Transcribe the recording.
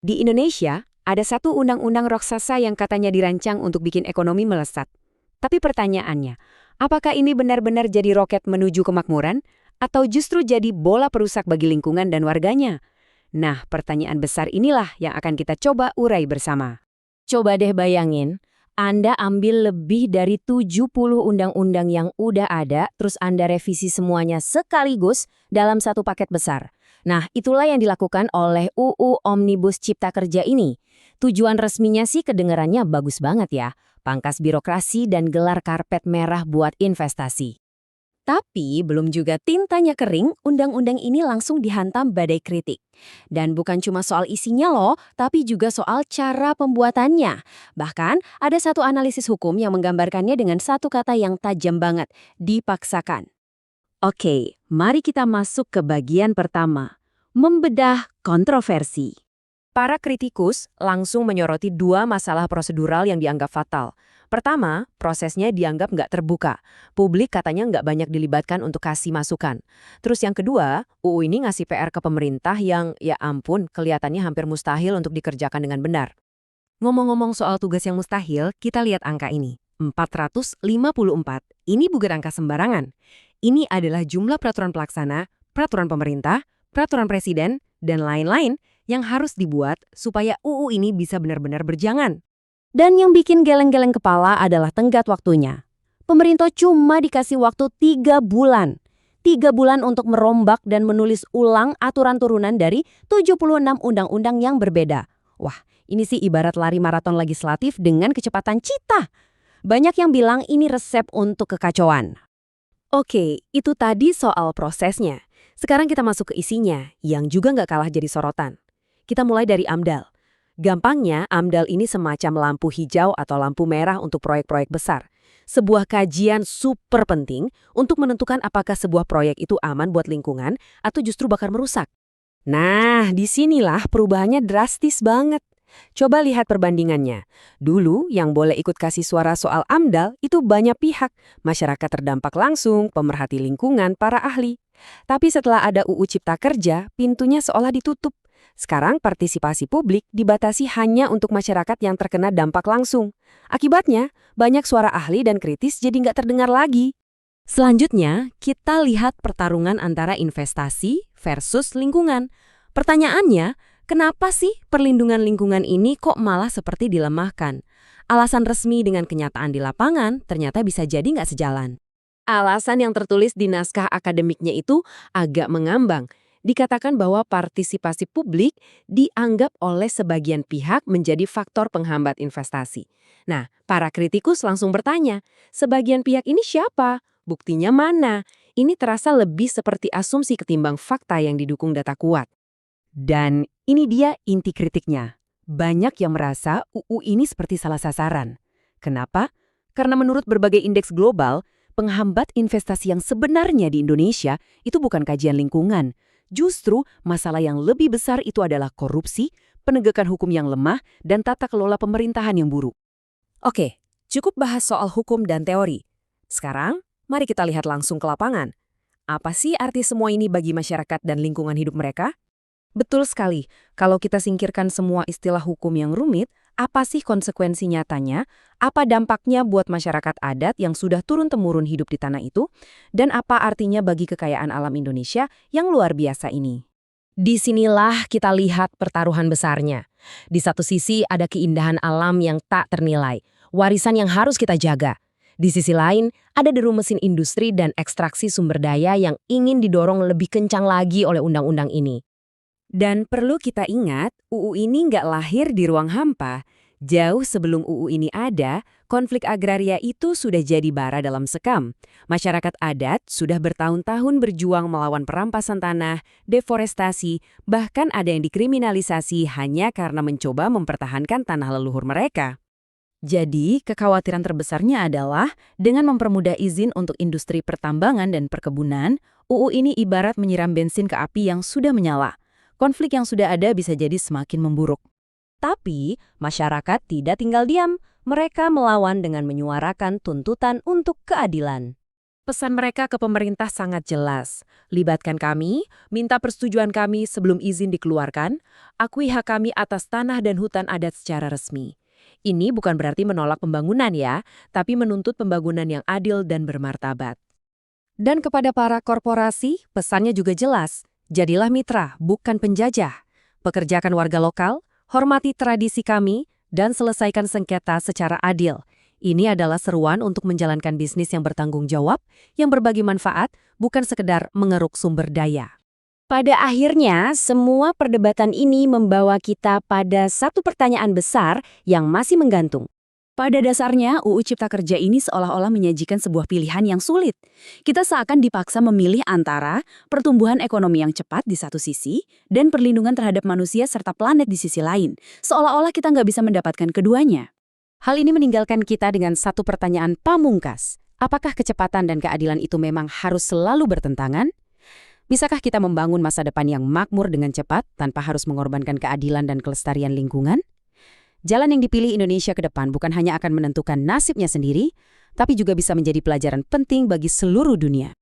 Di Indonesia, ada satu undang-undang raksasa yang katanya dirancang untuk bikin ekonomi melesat. Tapi pertanyaannya, apakah ini benar-benar jadi roket menuju kemakmuran? Atau justru jadi bola perusak bagi lingkungan dan warganya? Nah, pertanyaan besar inilah yang akan kita coba urai bersama. Coba deh bayangin, Anda ambil lebih dari 70 undang-undang yang udah ada, terus Anda revisi semuanya sekaligus dalam satu paket besar. Nah, itulah yang dilakukan oleh UU Omnibus Cipta Kerja ini. Tujuan resminya sih kedengarannya bagus banget ya, pangkas birokrasi dan gelar karpet merah buat investasi. Tapi belum juga tintanya kering, undang-undang ini langsung dihantam badai kritik. Dan bukan cuma soal isinya loh, tapi juga soal cara pembuatannya. Bahkan ada satu analisis hukum yang menggambarkannya dengan satu kata yang tajam banget, dipaksakan. Oke, mari kita masuk ke bagian pertama, membedah kontroversi. Para kritikus langsung menyoroti dua masalah prosedural yang dianggap fatal. Pertama, prosesnya dianggap nggak terbuka. Publik katanya nggak banyak dilibatkan untuk kasih masukan. Terus yang kedua, UU ini ngasih PR ke pemerintah yang, ya ampun, kelihatannya hampir mustahil untuk dikerjakan dengan benar. Ngomong-ngomong soal tugas yang mustahil, kita lihat angka ini. 454. Ini bukan angka sembarangan. Ini adalah jumlah peraturan pelaksana, peraturan pemerintah, peraturan presiden, dan lain-lain yang harus dibuat supaya UU ini bisa benar-benar berjalan. Dan yang bikin geleng-geleng kepala adalah tenggat waktunya. Pemerintah cuma dikasih waktu 3 bulan. 3 bulan untuk merombak dan menulis ulang aturan turunan dari 76 undang-undang yang berbeda. Wah, ini sih ibarat lari maraton legislatif dengan kecepatan cita. Banyak yang bilang ini resep untuk kekacauan. Oke, itu tadi soal prosesnya. Sekarang kita masuk ke isinya, yang juga nggak kalah jadi sorotan. Kita mulai dari AMDAL. Gampangnya, AMDAL ini semacam lampu hijau atau lampu merah untuk proyek-proyek besar. Sebuah kajian super penting untuk menentukan apakah sebuah proyek itu aman buat lingkungan atau justru bakal merusak. Nah, disinilah perubahannya drastis banget. Coba lihat perbandingannya. Dulu yang boleh ikut kasih suara soal AMDAL itu banyak pihak, masyarakat terdampak langsung, pemerhati lingkungan, para ahli. Tapi setelah ada UU Cipta Kerja, pintunya seolah ditutup. Sekarang partisipasi publik dibatasi hanya untuk masyarakat yang terkena dampak langsung. Akibatnya, banyak suara ahli dan kritis jadi nggak terdengar lagi. Selanjutnya, kita lihat pertarungan antara investasi versus lingkungan. Pertanyaannya, kenapa sih perlindungan lingkungan ini kok malah seperti dilemahkan? Alasan resmi dengan kenyataan di lapangan ternyata bisa jadi nggak sejalan. Alasan yang tertulis di naskah akademiknya itu agak mengambang. Dikatakan bahwa partisipasi publik dianggap oleh sebagian pihak menjadi faktor penghambat investasi. Nah, para kritikus langsung bertanya, sebagian pihak ini siapa? Buktinya mana? Ini terasa lebih seperti asumsi ketimbang fakta yang didukung data kuat. Dan ini dia inti kritiknya. Banyak yang merasa UU ini seperti salah sasaran. Kenapa? Karena menurut berbagai indeks global, penghambat investasi yang sebenarnya di Indonesia itu bukan kajian lingkungan. Justru masalah yang lebih besar itu adalah korupsi, penegakan hukum yang lemah, dan tata kelola pemerintahan yang buruk. Oke, cukup bahas soal hukum dan teori. Sekarang, mari kita lihat langsung ke lapangan. Apa sih arti semua ini bagi masyarakat dan lingkungan hidup mereka? Betul sekali, kalau kita singkirkan semua istilah hukum yang rumit, apa sih konsekuensi nyatanya? Apa dampaknya buat masyarakat adat yang sudah turun-temurun hidup di tanah itu? Dan apa artinya bagi kekayaan alam Indonesia yang luar biasa ini? Disinilah kita lihat pertaruhan besarnya. Di satu sisi ada keindahan alam yang tak ternilai, warisan yang harus kita jaga. Di sisi lain, ada deru mesin industri dan ekstraksi sumber daya yang ingin didorong lebih kencang lagi oleh undang-undang ini. Dan perlu kita ingat, UU ini nggak lahir di ruang hampa. Jauh sebelum UU ini ada, konflik agraria itu sudah jadi bara dalam sekam. Masyarakat adat sudah bertahun-tahun berjuang melawan perampasan tanah, deforestasi, bahkan ada yang dikriminalisasi hanya karena mencoba mempertahankan tanah leluhur mereka. Jadi, kekhawatiran terbesarnya adalah dengan mempermudah izin untuk industri pertambangan dan perkebunan, UU ini ibarat menyiram bensin ke api yang sudah menyala. Konflik yang sudah ada bisa jadi semakin memburuk. Tapi, masyarakat tidak tinggal diam. Mereka melawan dengan menyuarakan tuntutan untuk keadilan. Pesan mereka ke pemerintah sangat jelas. Libatkan kami, minta persetujuan kami sebelum izin dikeluarkan, akui hak kami atas tanah dan hutan adat secara resmi. Ini bukan berarti menolak pembangunan ya, tapi menuntut pembangunan yang adil dan bermartabat. Dan kepada para korporasi, pesannya juga jelas. Jadilah mitra, bukan penjajah. Pekerjakan warga lokal, hormati tradisi kami, dan selesaikan sengketa secara adil. Ini adalah seruan untuk menjalankan bisnis yang bertanggung jawab, yang berbagi manfaat, bukan sekedar mengeruk sumber daya. Pada akhirnya, semua perdebatan ini membawa kita pada satu pertanyaan besar yang masih menggantung. Pada dasarnya, UU Cipta Kerja ini seolah-olah menyajikan sebuah pilihan yang sulit. Kita seakan dipaksa memilih antara pertumbuhan ekonomi yang cepat di satu sisi dan perlindungan terhadap manusia serta planet di sisi lain. Seolah-olah kita nggak bisa mendapatkan keduanya. Hal ini meninggalkan kita dengan satu pertanyaan pamungkas. Apakah kecepatan dan keadilan itu memang harus selalu bertentangan? Bisakah kita membangun masa depan yang makmur dengan cepat tanpa harus mengorbankan keadilan dan kelestarian lingkungan? Jalan yang dipilih Indonesia ke depan bukan hanya akan menentukan nasibnya sendiri, tapi juga bisa menjadi pelajaran penting bagi seluruh dunia.